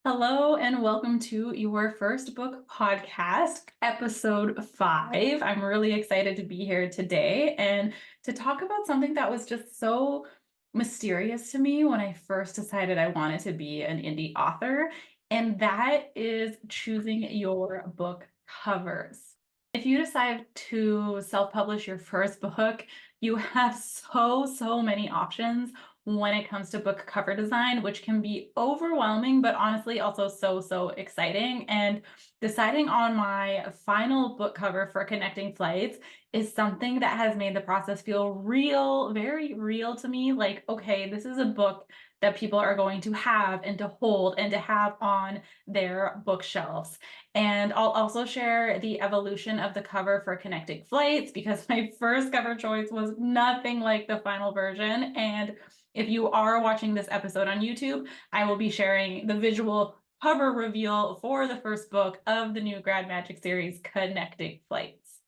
Hello and welcome to your first book podcast, episode 5. I'm really excited to be here today and to talk about something that was just so mysterious to me when I first decided I wanted to be an indie author, and that is choosing your book covers. If you decide to self-publish your first book, you have so many options when it comes to book cover design, which can be overwhelming, but honestly also so exciting. And deciding on my final book cover for Connecting Flights is something that has made the process feel real, very real to me. Like, okay, this is a book that people are going to have and to hold and to have on their bookshelves. And I'll also share the evolution of the cover for Connecting Flights because my first cover choice was nothing like the final version. And if you are watching this episode on YouTube, I will be sharing the visual cover reveal for the first book of the new Grad Magic series, Connecting Flights.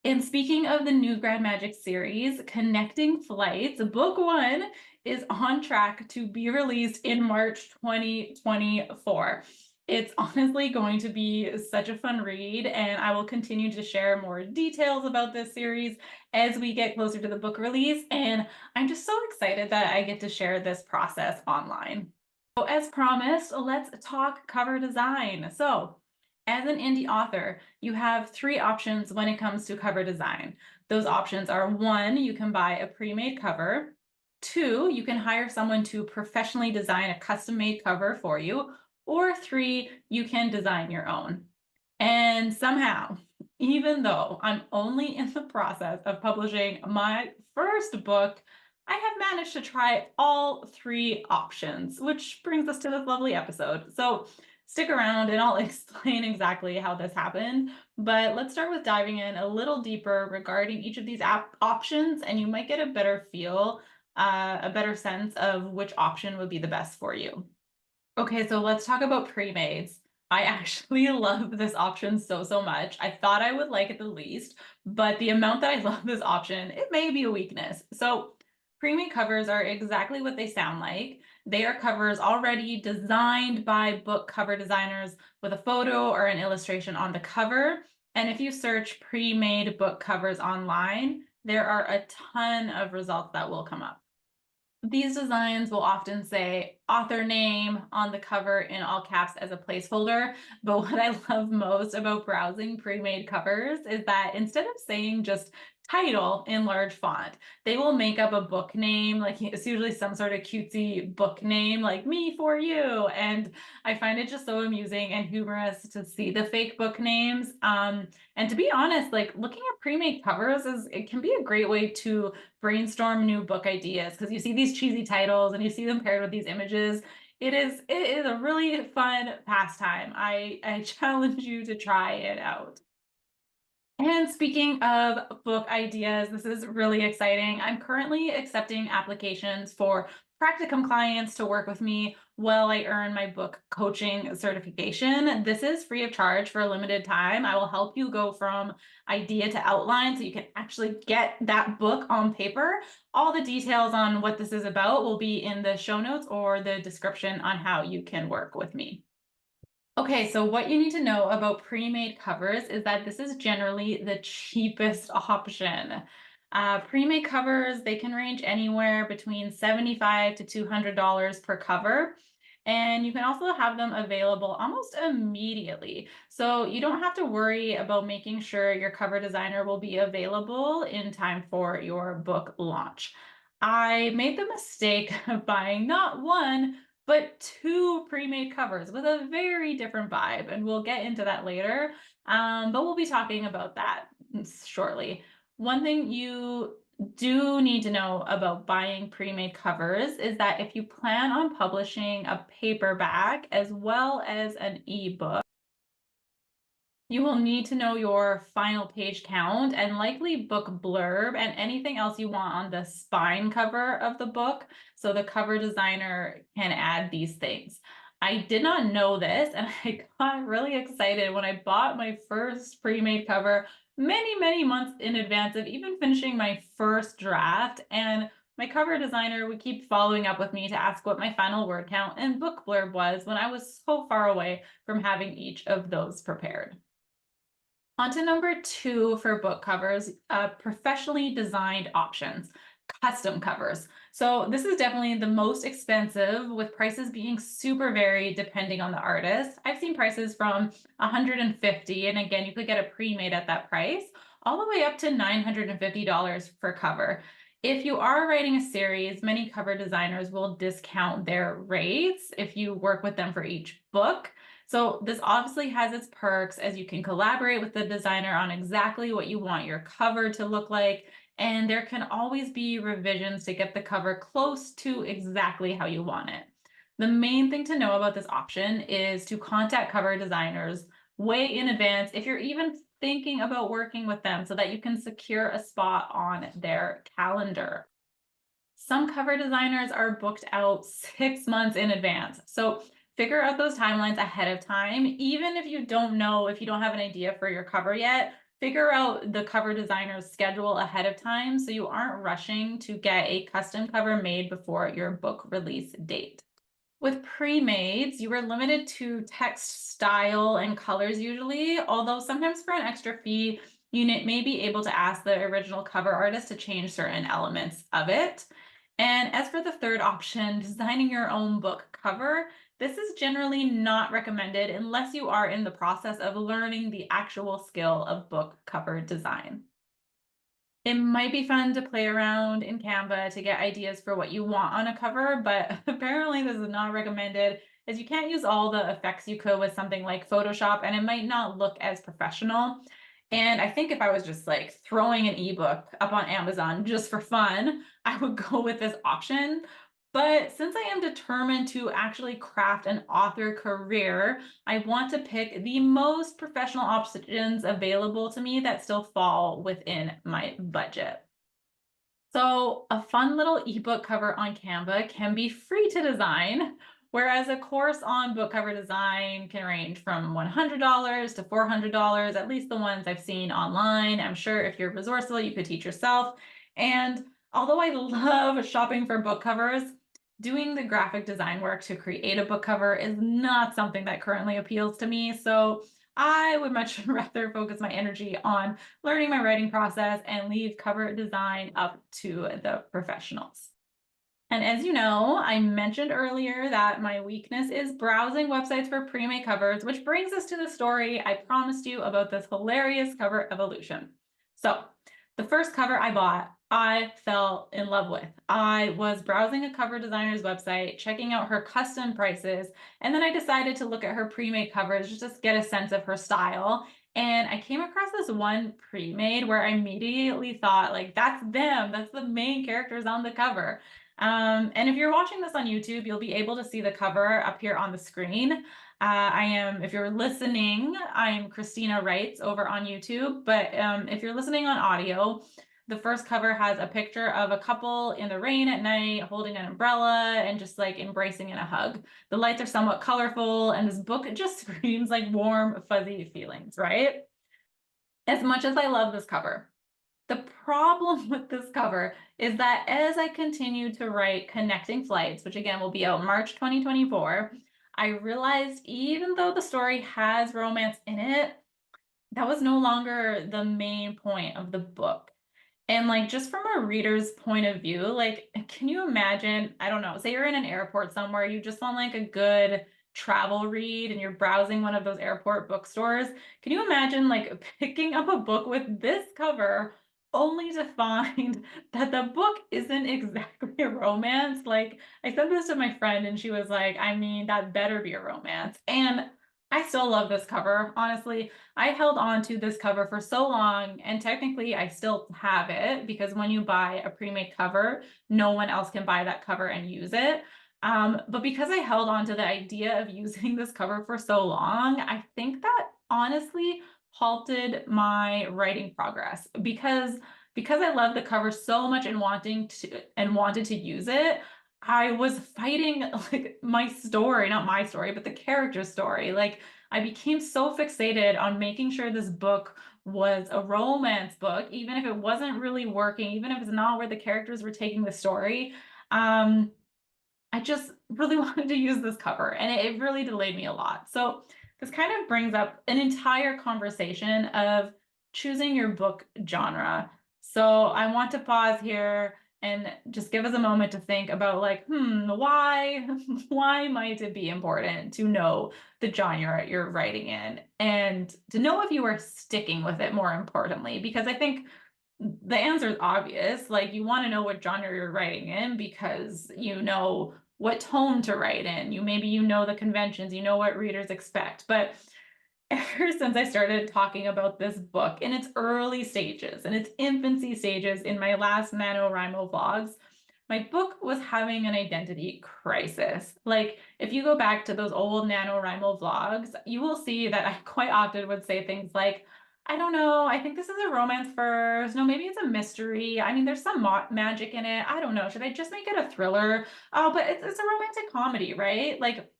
And speaking of the new Grad Magic series, Connecting Flights, book 1 is on track to be released in March 2024. It's honestly going to be such a fun read, and I will continue to share more details about this series as we get closer to the book release. And I'm just so excited that I get to share this process online. So, as promised, let's talk cover design. So, as an indie author, you have 3 options when it comes to cover design. Those options are 1, you can buy a pre-made cover. 2, you can hire someone to professionally design a custom-made cover for you. Or 3, you can design your own. And somehow, even though I'm only in the process of publishing my first book, I have managed to try all 3 options, which brings us to this lovely episode. So stick around and I'll explain exactly how this happened. But let's start with diving in a little deeper regarding each of these options, and you might get a better feel, a better sense of which option would be the best for you. Okay, so let's talk about pre-mades. I actually love this option so much. I thought I would like it the least, but the amount that I love this option, it may be a weakness. So pre-made covers are exactly what they sound like. They are covers already designed by book cover designers with a photo or an illustration on the cover. And if you search pre-made book covers online, there are a ton of results that will come up. These designs will often say author name on the cover in all caps as a placeholder. But what I love most about browsing pre-made covers is that instead of saying just title in large font, they will make up a book name. Like it's usually some sort of cutesy book name like Me For You. And I find it just so amusing and humorous to see the fake book names. And to be honest, like looking at pre-made covers it can be a great way to brainstorm new book ideas because you see these cheesy titles and you see them paired with these images. It is a really fun pastime. I challenge you to try it out. And speaking of book ideas, this is really exciting. I'm currently accepting applications for practicum clients to work with me while I earn my book coaching certification. This is free of charge for a limited time. I will help you go from idea to outline so you can actually get that book on paper. All the details on what this is about will be in the show notes or the description on how you can work with me. Okay, so what you need to know about pre-made covers is that this is generally the cheapest option. Pre-made covers, they can range anywhere between $75 to $200 per cover. And you can also have them available almost immediately. So you don't have to worry about making sure your cover designer will be available in time for your book launch. I made the mistake of buying not one, but 2 pre-made covers with a very different vibe, and we'll get into that later. But we'll be talking about that shortly. One thing you do need to know about buying pre-made covers is that if you plan on publishing a paperback as well as an ebook, you will need to know your final page count and likely book blurb and anything else you want on the spine cover of the book, so the cover designer can add these things. I did not know this, and I got really excited when I bought my first pre-made cover many months in advance of even finishing my first draft. And my cover designer would keep following up with me to ask what my final word count and book blurb was when I was so far away from having each of those prepared. On to number 2 for book covers, professionally designed options, custom covers. So this is definitely the most expensive, with prices being super varied depending on the artist. I've seen prices from 150, and again, you could get a pre-made at that price, all the way up to $950 per cover. If you are writing a series, many cover designers will discount their rates if you work with them for each book. So this obviously has its perks, as you can collaborate with the designer on exactly what you want your cover to look like, and there can always be revisions to get the cover close to exactly how you want it. The main thing to know about this option is to contact cover designers way in advance if you're even thinking about working with them, so that you can secure a spot on their calendar. Some cover designers are booked out 6 months in advance. So figure out those timelines ahead of time. Even if you don't know, if you don't have an idea for your cover yet, figure out the cover designer's schedule ahead of time so you aren't rushing to get a custom cover made before your book release date. With pre-mades, you are limited to text style and colors usually, although sometimes for an extra fee, you may be able to ask the original cover artist to change certain elements of it. And as for the third option, designing your own book cover, this is generally not recommended unless you are in the process of learning the actual skill of book cover design. It might be fun to play around in Canva to get ideas for what you want on a cover, but apparently this is not recommended, as you can't use all the effects you could with something like Photoshop, and it might not look as professional. And I think if I was just like throwing an ebook up on Amazon just for fun, I would go with this option. But since I am determined to actually craft an author career, I want to pick the most professional options available to me that still fall within my budget. So a fun little ebook cover on Canva can be free to design, whereas a course on book cover design can range from $100 to $400, at least the ones I've seen online. I'm sure if you're resourceful, you could teach yourself. And although I love shopping for book covers, doing the graphic design work to create a book cover is not something that currently appeals to me. So I would much rather focus my energy on learning my writing process and leave cover design up to the professionals. And as you know, I mentioned earlier that my weakness is browsing websites for pre-made covers, which brings us to the story I promised you about this hilarious cover evolution. So the first cover I bought, I fell in love with. I was browsing a cover designer's website, checking out her custom prices, and then I decided to look at her pre-made covers just to get a sense of her style. And I came across this one pre-made where I immediately thought, like, that's them. That's the main characters on the cover. And if you're watching this on YouTube, you'll be able to see the cover up here on the screen. If you're listening, I'm Christina Wrights over on YouTube, but if you're listening on audio, the first cover has a picture of a couple in the rain at night holding an umbrella and just like embracing in a hug. The lights are somewhat colorful, and this book just screams like warm, fuzzy feelings, right? As much as I love this cover, the problem with this cover is that as I continue to write Connecting Flights, which again will be out March 2024, I realized even though the story has romance in it, that was no longer the main point of the book. And like, just from a reader's point of view, like, can you imagine, I don't know, say you're in an airport somewhere, you just want like a good travel read and you're browsing one of those airport bookstores. Can you imagine like picking up a book with this cover only to find that the book isn't exactly a romance? Like, I said this to my friend and she was like, I mean, that better be a romance. And I still love this cover, honestly. I held on to this cover for so long, and technically I still have it because when you buy a pre-made cover, no one else can buy that cover and use it. But because I held on to the idea of using this cover for so long, I think that honestly halted my writing progress because I love the cover so much and wanted to use it. I was fighting like my story, not my story, but the character's story. Like, I became so fixated on making sure this book was a romance book, even if it wasn't really working, even if it's not where the characters were taking the story. I just really wanted to use this cover, and it really delayed me a lot. So this kind of brings up an entire conversation of choosing your book genre. So I want to pause here and just give us a moment to think about like, why why might it be important to know the genre you're writing in and to know if you are sticking with it, more importantly, because I think the answer is obvious. Like, you want to know what genre you're writing in because you know what tone to write in. Maybe you know the conventions, you know what readers expect. But ever since I started talking about this book in its early stages, in its infancy stages in my last NaNoWriMo vlogs, my book was having an identity crisis. Like, if you go back to those old NaNoWriMo vlogs, you will see that I quite often would say things like, I don't know, I think this is a romance first. No, maybe it's a mystery. I mean, there's some magic in it. I don't know. Should I just make it a thriller? Oh, but it's a romantic comedy, right? Like,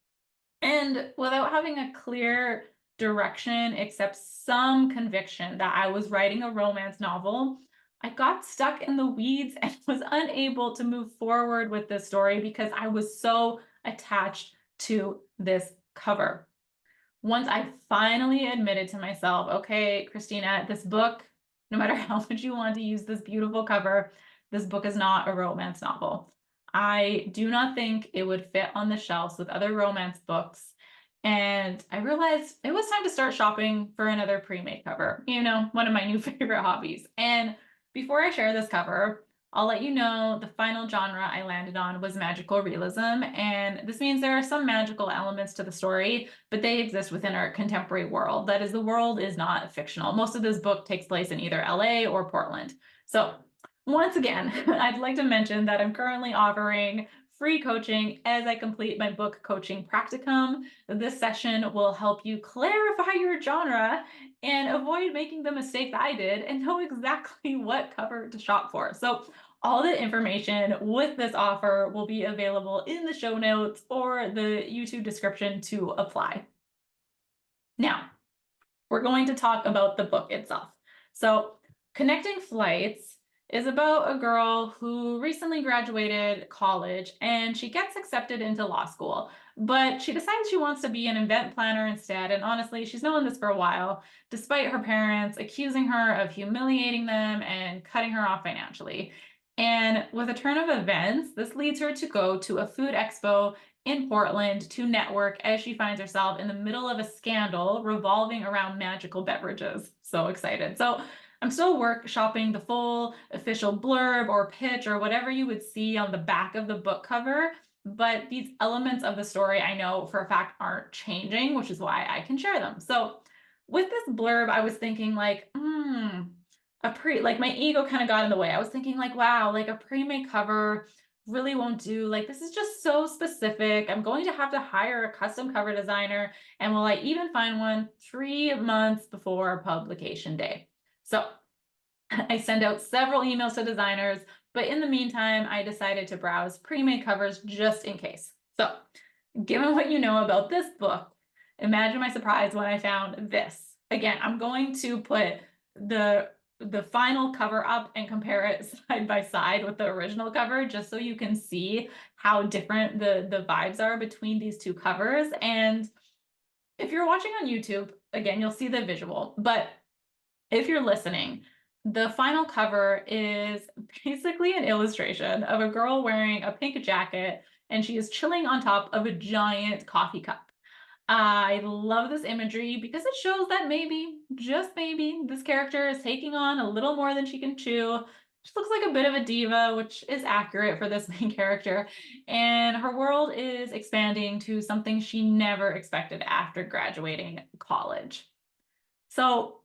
and without having a clear direction, except some conviction that I was writing a romance novel, I got stuck in the weeds and was unable to move forward with this story because I was so attached to this cover. Once I finally admitted to myself, okay, Christina, this book, no matter how much you want to use this beautiful cover, this book is not a romance novel. I do not think it would fit on the shelves with other romance books. And I realized it was time to start shopping for another pre-made cover, one of my new favorite hobbies. And before I share this cover, I'll let you know the final genre I landed on was magical realism. And this means there are some magical elements to the story, but they exist within our contemporary world. That is, the world is not fictional. Most of this book takes place in either LA or Portland. So once again, I'd like to mention that I'm currently offering free coaching as I complete my book coaching practicum. This session will help you clarify your genre and avoid making the mistake that I did and know exactly what cover to shop for. So all the information with this offer will be available in the show notes or the YouTube description to apply. Now, we're going to talk about the book itself. So, Connecting Flights is about a girl who recently graduated college and she gets accepted into law school, but she decides she wants to be an event planner instead. And honestly, she's known this for a while, despite her parents accusing her of humiliating them and cutting her off financially. And with a turn of events, this leads her to go to a food expo in Portland to network as she finds herself in the middle of a scandal revolving around magical beverages. So excited. So I'm still workshopping the full official blurb or pitch or whatever you would see on the back of the book cover. But these elements of the story I know for a fact aren't changing, which is why I can share them. So with this blurb, I was thinking like, like my ego kind of got in the way. I was thinking like, wow, like a pre-made cover really won't do. Like, this is just so specific. I'm going to have to hire a custom cover designer. And will I even find one 3 months before publication day? So I send out several emails to designers, but in the meantime, I decided to browse pre-made covers just in case. So given what you know about this book, imagine my surprise when I found this. Again, I'm going to put the final cover up and compare it side by side with the original cover, just so you can see how different the vibes are between these two covers. And if you're watching on YouTube, again, you'll see the visual, but if you're listening, the final cover is basically an illustration of a girl wearing a pink jacket, and she is chilling on top of a giant coffee cup. I love this imagery because it shows that maybe, just maybe, this character is taking on a little more than she can chew. She looks like a bit of a diva, which is accurate for this main character. And her world is expanding to something she never expected after graduating college. So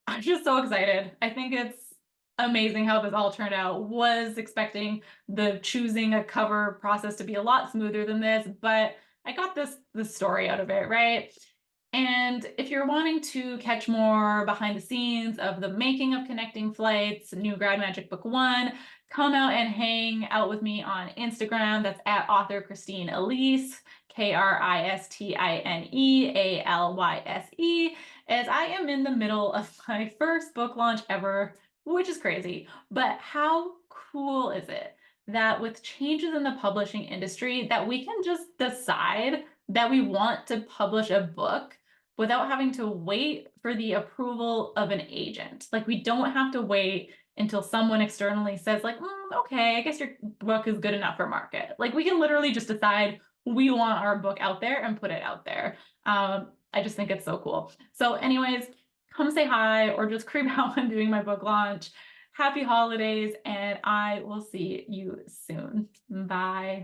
I'm just so excited. I think it's amazing how this all turned out. Was expecting the choosing a cover process to be a lot smoother than this, but I got this story out of it, right? And if you're wanting to catch more behind the scenes of the making of Connecting Flights, new Grad Magic Book 1, come out and hang out with me on Instagram. That's at author Christine Elise, KristineAlYse. is I am in the middle of my first book launch ever, which is crazy. But how cool is it that with changes in the publishing industry that we can just decide that we want to publish a book without having to wait for the approval of an agent. Like we don't have to wait until someone externally says like, okay, I guess your book is good enough for market. Like we can literally just decide we want our book out there and put it out there. I just think it's so cool. So anyways, come say hi or just creep out when doing my book launch. Happy holidays, and I will see you soon. Bye.